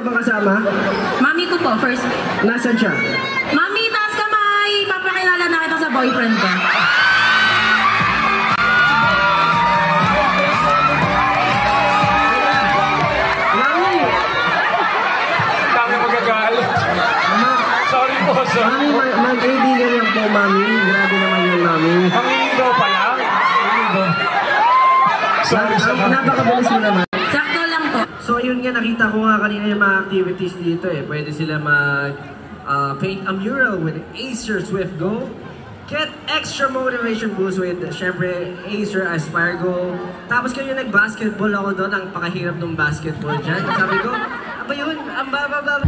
bang kasama? Mami ko po, first. Nasaan siya? Mami, taas kamay! Papakilala na kita sa boyfriend ko. Mami! Dami magagalit. Sorry po, sorry po. Mami, mag-kaibigan lang po, Mami. Grabe naman yun, Mami. Mangingigaw pa lang. Mangingigaw. Sorry sa kami. Napakabilis mo naman. Sakto lang po. So yun nga, nakita ko nga kanina yung mga activities dito eh. Pwede sila paint a mural with Acer Swift Go. Get extra motivation boost with, syempre, Acer Aspire Go. Tapos kayo nag-basketball ako doon, ang pakahirap ng basketball dyan. Sabi ko, aba yun, ang baba.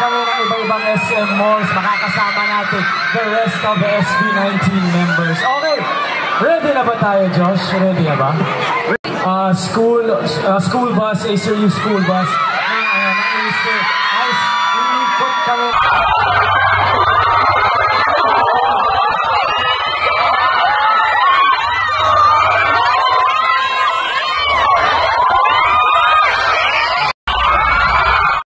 Kami ng iba-ibang SM malls, makakasama natin the rest of the SB19 members. Okay, ready na ba tayo, Josh? Ready na ba? School bus, Acer U school bus. Acer, iikot kami.